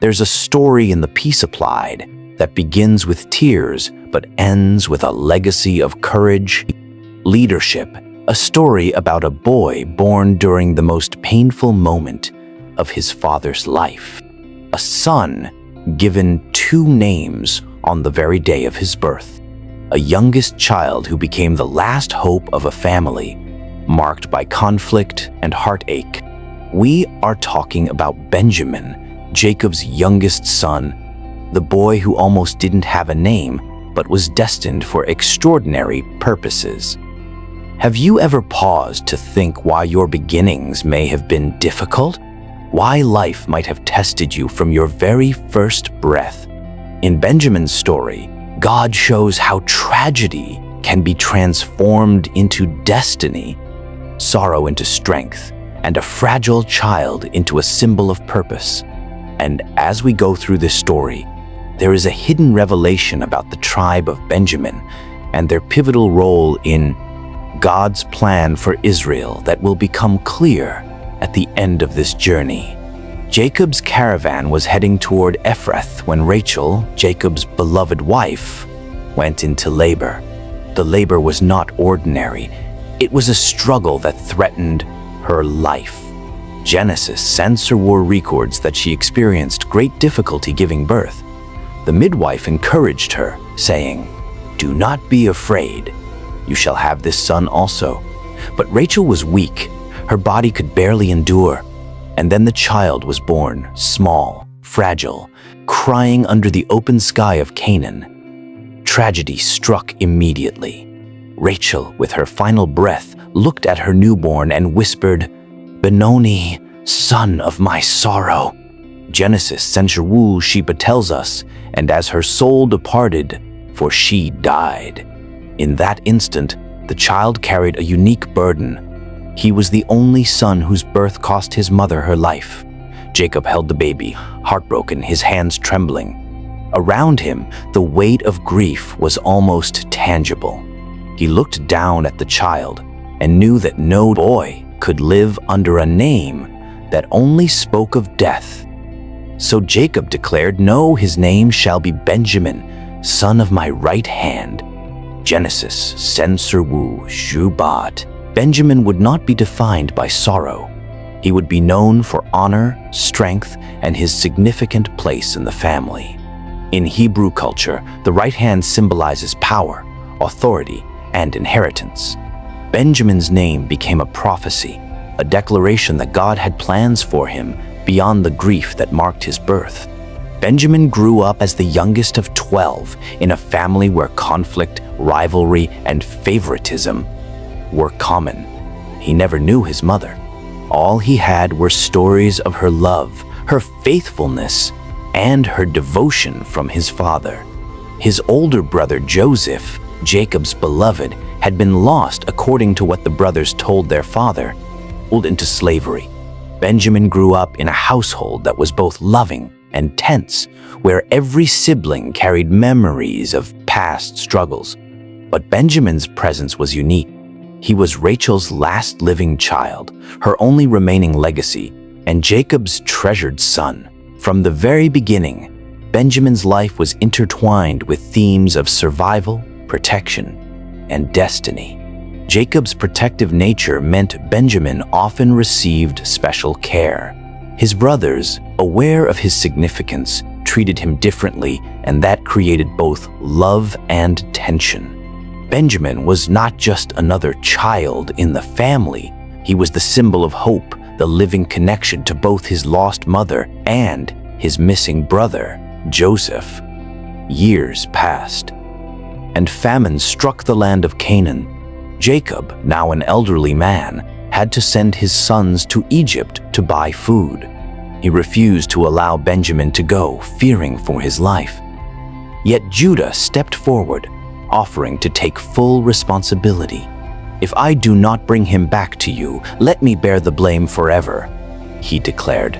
There's a story in The Peace Applied that begins with tears but ends with a legacy of courage, leadership, a story about a boy born during the most painful moment of his father's life. A son given two names on the very day of his birth. A youngest child who became the last hope of a family, marked by conflict and heartache. We are talking about Benjamin, Jacob's youngest son, the boy who almost didn't have a name but was destined for extraordinary purposes. Have you ever paused to think why your beginnings may have been difficult? Why life might have tested you from your very first breath? In Benjamin's story, God shows how tragedy can be transformed into destiny, sorrow into strength, and a fragile child into a symbol of purpose. And as we go through this story, there is a hidden revelation about the tribe of Benjamin and their pivotal role in God's plan for Israel that will become clear at the end of this journey. Jacob's caravan was heading toward Ephrath when Rachel, Jacob's beloved wife, went into labor. The labor was not ordinary. It was a struggle that threatened her life. Genesis Sensor records that she experienced great difficulty giving birth. The midwife encouraged her, saying, "Do not be afraid. You shall have this son also." But Rachel was weak. Her body could barely endure. And then the child was born, small, fragile, crying under the open sky of Canaan. Tragedy struck immediately. Rachel, with her final breath, looked at her newborn and whispered, "Benoni, son of my sorrow." Genesis Sensual Sheba tells us, "And as her soul departed, for she died." In that instant, the child carried a unique burden. He was the only son whose birth cost his mother her life. Jacob held the baby, heartbroken, his hands trembling. Around him, the weight of grief was almost tangible. He looked down at the child and knew that no boy could live under a name that only spoke of death. So Jacob declared, "No, his name shall be Benjamin, son of my right hand." Genesis Sensual Shubat. Benjamin would not be defined by sorrow. He would be known for honor, strength, and his significant place in the family. In Hebrew culture, the right hand symbolizes power, authority, and inheritance. Benjamin's name became a prophecy, a declaration that God had plans for him beyond the grief that marked his birth. Benjamin grew up as the youngest of 12 in a family where conflict, rivalry, and favoritism were common. He never knew his mother. All he had were stories of her love, her faithfulness, and her devotion from his father. His older brother Joseph, Jacob's beloved, had been lost according to what the brothers told their father, sold into slavery. Benjamin grew up in a household that was both loving and tense, where every sibling carried memories of past struggles. But Benjamin's presence was unique. He was Rachel's last living child, her only remaining legacy, and Jacob's treasured son. From the very beginning, Benjamin's life was intertwined with themes of survival, protection, and destiny. Jacob's protective nature meant Benjamin often received special care. His brothers, aware of his significance, treated him differently, and that created both love and tension. Benjamin was not just another child in the family. He was the symbol of hope, the living connection to both his lost mother and his missing brother, Joseph. Years passed, and famine struck the land of Canaan. Jacob, now an elderly man, had to send his sons to Egypt to buy food. He refused to allow Benjamin to go, fearing for his life. Yet Judah stepped forward, offering to take full responsibility. "If I do not bring him back to you, let me bear the blame forever," he declared.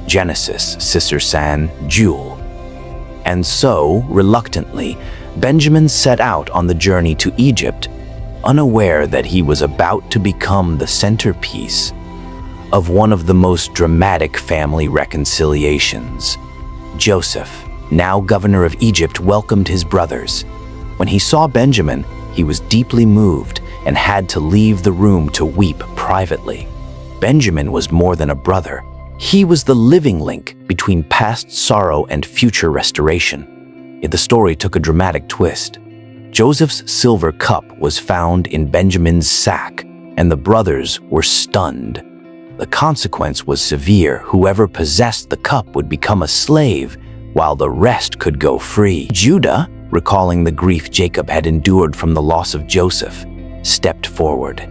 Genesis Sisser-San Jewel. And so, reluctantly, Benjamin set out on the journey to Egypt, unaware that he was about to become the centerpiece of one of the most dramatic family reconciliations Joseph, now governor of Egypt, welcomed his brothers. When he saw Benjamin, he was deeply moved and had to leave the room to weep privately. Benjamin was more than a brother. He was the living link between past sorrow and future restoration. Yet the story took a dramatic twist. Joseph's silver cup was found in Benjamin's sack, and the brothers were stunned. The consequence was severe. Whoever possessed the cup would become a slave, while the rest could go free. Judah, recalling the grief Jacob had endured from the loss of Joseph, stepped forward.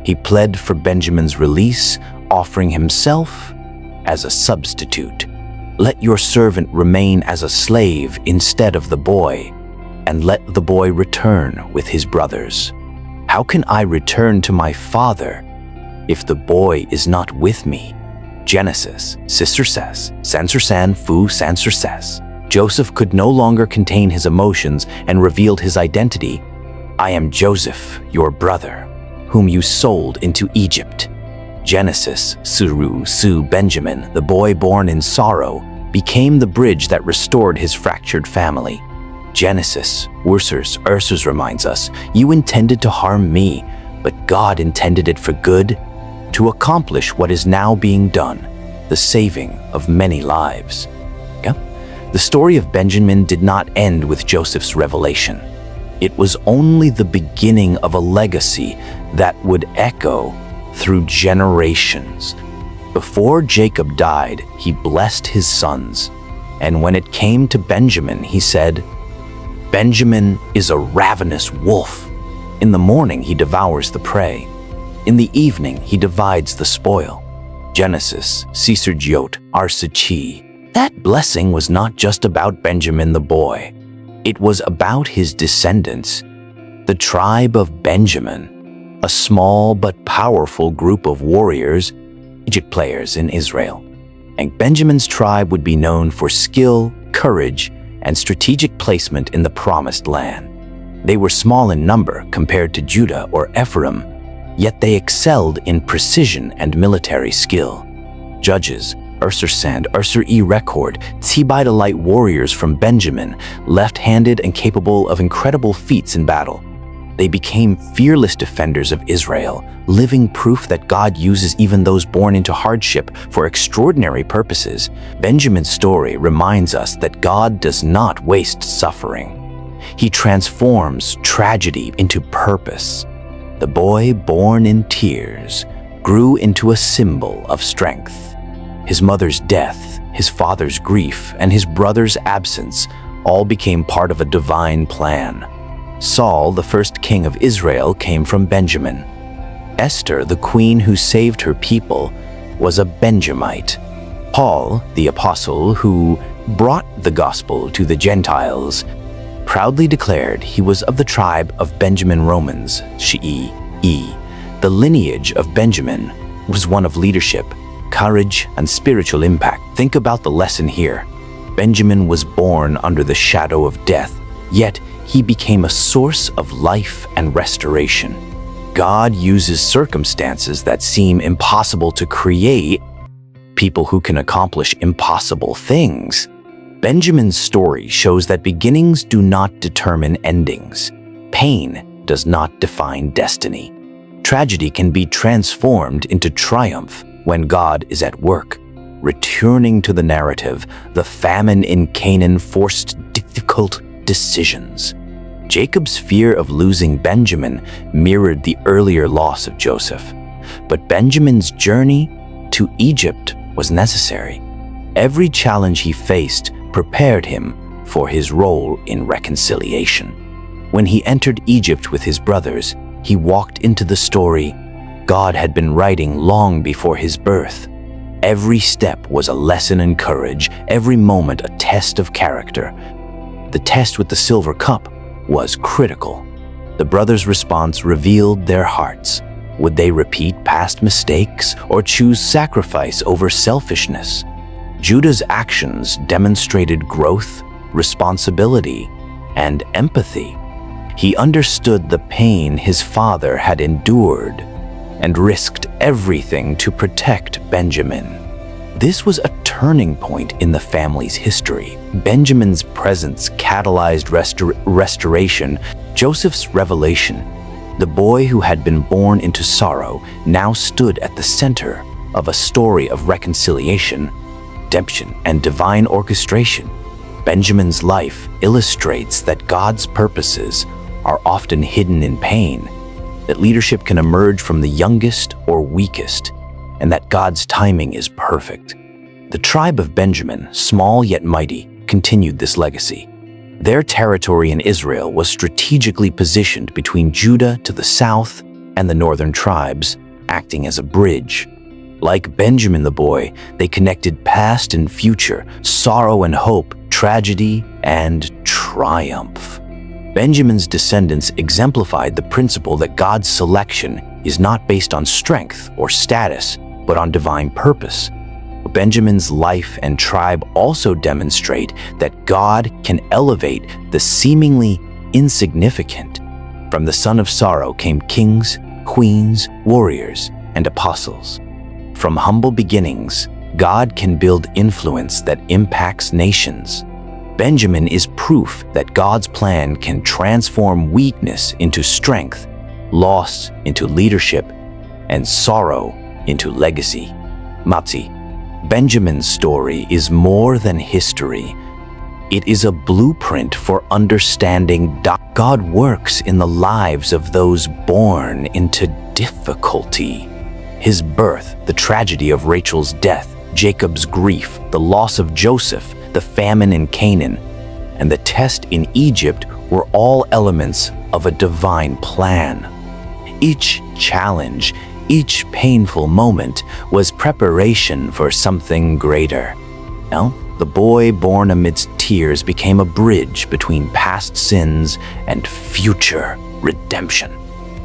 He pled for Benjamin's release, offering himself as a substitute. "Let your servant remain as a slave instead of the boy, and let the boy return with his brothers. How can I return to my father if the boy is not with me?" Genesis, Sister says, Sensor San Fu Sansor says. Joseph could no longer contain his emotions and revealed his identity. "I am Joseph, your brother, whom you sold into Egypt." Genesis, Suru Su Benjamin, the boy born in sorrow, became the bridge that restored his fractured family. Genesis, Ursers reminds us, "You intended to harm me, but God intended it for good, to accomplish what is now being done, the saving of many lives." Yeah? The story of Benjamin did not end with Joseph's revelation. It was only the beginning of a legacy that would echo through generations. Before Jacob died, he blessed his sons, and when it came to Benjamin, he said, "Benjamin is a ravenous wolf. In the morning he devours the prey. In the evening he divides the spoil." Genesis, Caesar Giot, Arsachi. That blessing was not just about Benjamin the boy. It was about his descendants, the tribe of Benjamin, a small but powerful group of warriors, Egypt players in Israel. And Benjamin's tribe would be known for skill, courage, and strategic placement in the promised land. They were small in number compared to Judah or Ephraim, yet they excelled in precision and military skill. Judges, Urser record, Tzibite warriors from Benjamin, left-handed and capable of incredible feats in battle. They became fearless defenders of Israel, living proof that God uses even those born into hardship for extraordinary purposes. Benjamin's story reminds us that God does not waste suffering. He transforms tragedy into purpose. The boy born in tears grew into a symbol of strength. His mother's death, his father's grief, and his brother's absence all became part of a divine plan. Saul, the first king of Israel, came from Benjamin. Esther, the queen who saved her people, was a Benjamite. Paul, the apostle who brought the gospel to the Gentiles, proudly declared he was of the tribe of Benjamin. Romans, Shei. The lineage of Benjamin was one of leadership, courage, and spiritual impact. Think about the lesson here. Benjamin was born under the shadow of death, yet he became a source of life and restoration. God uses circumstances that seem impossible to create people who can accomplish impossible things. Benjamin's story shows that beginnings do not determine endings. Pain does not define destiny. Tragedy can be transformed into triumph when God is at work. Returning to the narrative, the famine in Canaan forced difficult decisions. Jacob's fear of losing Benjamin mirrored the earlier loss of Joseph. But Benjamin's journey to Egypt was necessary. Every challenge he faced prepared him for his role in reconciliation. When he entered Egypt with his brothers, he walked into the story God had been writing long before his birth. Every step was a lesson in courage, every moment a test of character. The test with the silver cup was critical. The brothers' response revealed their hearts. Would they repeat past mistakes or choose sacrifice over selfishness? Judah's actions demonstrated growth, responsibility, and empathy. He understood the pain his father had endured and risked everything to protect Benjamin. This was a turning point in the family's history. Benjamin's presence catalyzed restoration, Joseph's revelation. The boy who had been born into sorrow now stood at the center of a story of reconciliation, redemption, and divine orchestration. Benjamin's life illustrates that God's purposes are often hidden in pain, that leadership can emerge from the youngest or weakest, and that God's timing is perfect. The tribe of Benjamin, small yet mighty, continued this legacy. Their territory in Israel was strategically positioned between Judah to the south and the northern tribes, acting as a bridge. Like Benjamin the boy, they connected past and future, sorrow and hope, tragedy and triumph. Benjamin's descendants exemplified the principle that God's selection is not based on strength or status, but on divine purpose. Benjamin's life and tribe also demonstrate that God can elevate the seemingly insignificant. From the son of sorrow came kings, queens, warriors, and apostles. From humble beginnings, God can build influence that impacts nations. Benjamin is proof that God's plan can transform weakness into strength, loss into leadership, and sorrow into legacy. Matzi, Benjamin's story is more than history. It is a blueprint for understanding God works in the lives of those born into difficulty. His birth, the tragedy of Rachel's death, Jacob's grief, the loss of Joseph, the famine in Canaan, and the test in Egypt were all elements of a divine plan. Each challenge, each painful moment was preparation for something greater. Now, the boy born amidst tears became a bridge between past sins and future redemption.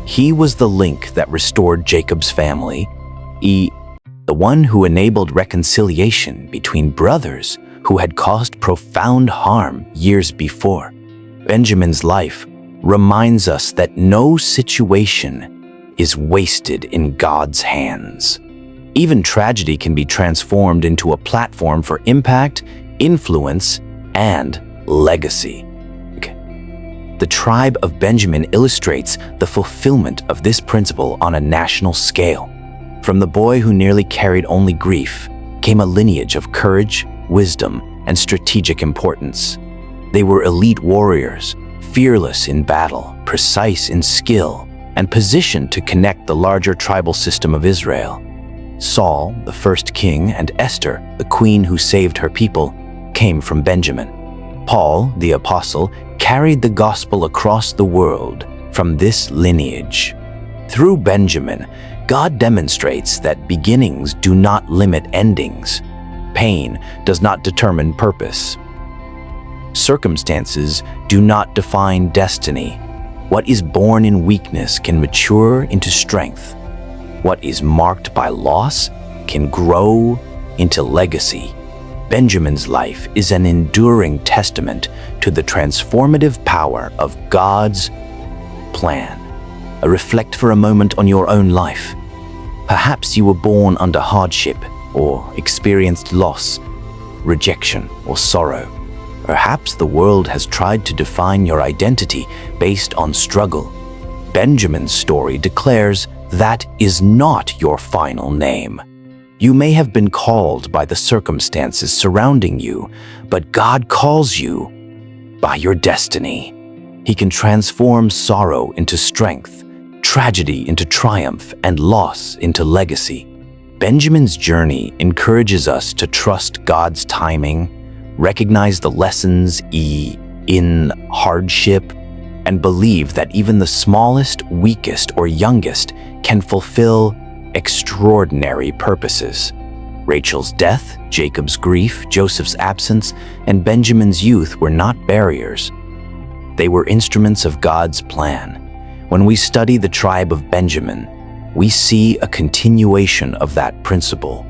He was the link that restored Jacob's family, the one who enabled reconciliation between brothers who had caused profound harm years before. Benjamin's life reminds us that no situation is wasted in God's hands. Even tragedy can be transformed into a platform for impact, influence, and legacy. The tribe of Benjamin illustrates the fulfillment of this principle on a national scale. From the boy who nearly carried only grief came a lineage of courage, wisdom, and strategic importance. They were elite warriors, fearless in battle, precise in skill, and positioned to connect the larger tribal system of Israel. Saul, the first king, and Esther, the queen who saved her people, came from Benjamin. Paul, the apostle, carried the gospel across the world from this lineage. Through Benjamin, God demonstrates that beginnings do not limit endings. Pain does not determine purpose. Circumstances do not define destiny. What is born in weakness can mature into strength. What is marked by loss can grow into legacy. Benjamin's life is an enduring testament to the transformative power of God's plan. Reflect for a moment on your own life. Perhaps you were born under hardship or experienced loss, rejection, or sorrow. Perhaps the world has tried to define your identity based on struggle. Benjamin's story declares that is not your final name. You may have been called by the circumstances surrounding you, but God calls you by your destiny. He can transform sorrow into strength, tragedy into triumph, and loss into legacy. Benjamin's journey encourages us to trust God's timing, recognize the lessons in hardship, and believe that even the smallest, weakest, or youngest can fulfill extraordinary purposes. Rachel's death, Jacob's grief, Joseph's absence, and Benjamin's youth were not barriers. They were instruments of God's plan. When we study the tribe of Benjamin, we see a continuation of that principle.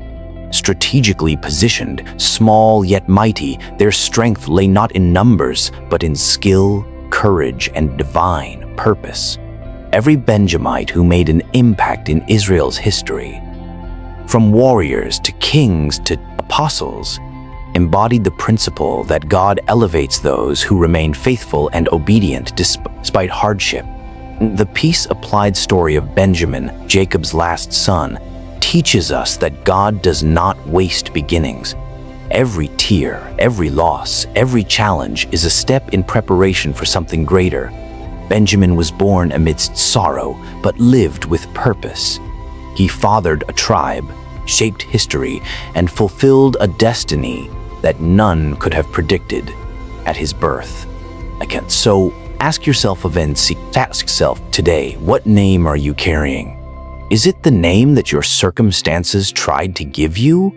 Strategically positioned, small yet mighty, their strength lay not in numbers, but in skill, courage, and divine purpose. Every Benjamite who made an impact in Israel's history, from warriors to kings to apostles, embodied the principle that God elevates those who remain faithful and obedient despite hardship. The peace-applied story of Benjamin, Jacob's last son, teaches us that God does not waste beginnings. Every tear, every loss, every challenge is a step in preparation for something greater. Benjamin was born amidst sorrow, but lived with purpose. He fathered a tribe, shaped history, and fulfilled a destiny that none could have predicted at his birth. So ask yourself ask yourself today, what name are you carrying? Is it the name that your circumstances tried to give you?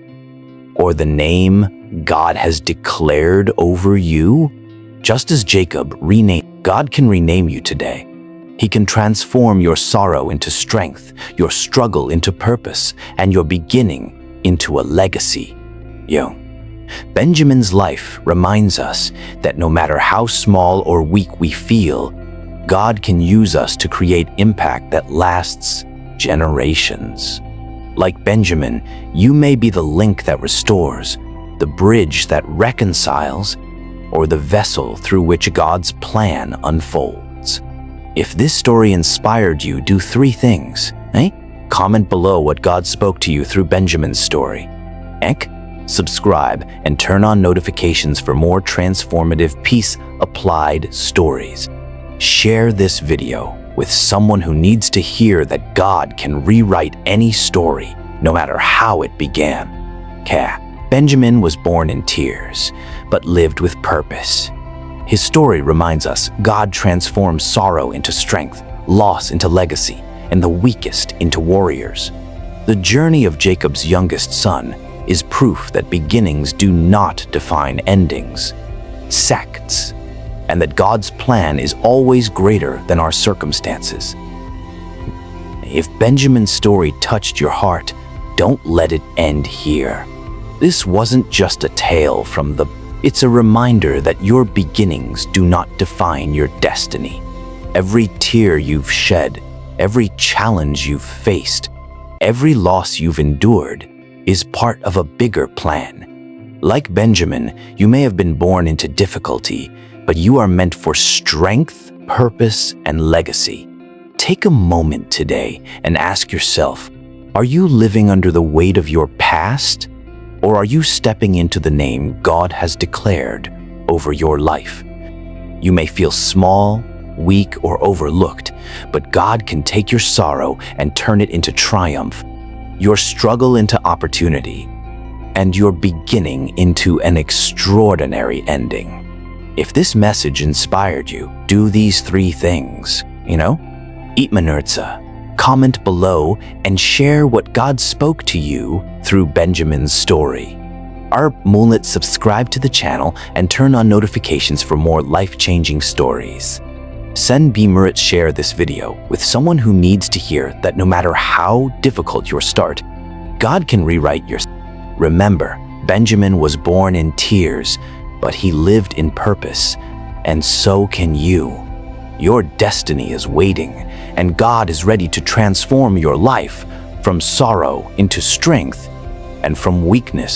Or the name God has declared over you? Just as Jacob renamed, God can rename you today. He can transform your sorrow into strength, your struggle into purpose, and your beginning into a legacy. Benjamin's life reminds us that no matter how small or weak we feel, God can use us to create impact that lasts generations. Like Benjamin, you may be the link that restores, the bridge that reconciles, or the vessel through which God's plan unfolds. If this story inspired you, do 3 things. Comment below what God spoke to you through Benjamin's story. Subscribe and turn on notifications for more transformative peace-applied stories. Share this video with someone who needs to hear that God can rewrite any story, no matter how it began. Benjamin was born in tears, but lived with purpose. His story reminds us God transforms sorrow into strength, loss into legacy, and the weakest into warriors. The journey of Jacob's youngest son is proof that beginnings do not define endings, sects, and that God's plan is always greater than our circumstances. If Benjamin's story touched your heart, don't let it end here. This wasn't just a tale from the It's a reminder that your beginnings do not define your destiny. Every tear you've shed, every challenge you've faced, every loss you've endured is part of a bigger plan. Like Benjamin, you may have been born into difficulty, but you are meant for strength, purpose, and legacy. Take a moment today and ask yourself, are you living under the weight of your past? Or are you stepping into the name God has declared over your life? You may feel small, weak, or overlooked, but God can take your sorrow and turn it into triumph, your struggle into opportunity, and your beginning into an extraordinary ending. If this message inspired you, do these 3 things, Eat Manurza. Comment below and share what God spoke to you through Benjamin's story. Subscribe to the channel and turn on notifications for more life-changing stories. Send Murat share this video with someone who needs to hear that no matter how difficult your start, God can rewrite your. Remember, Benjamin was born in tears, but he lived in purpose, and so can you. Your destiny is waiting, and God is ready to transform your life from sorrow into strength and from weakness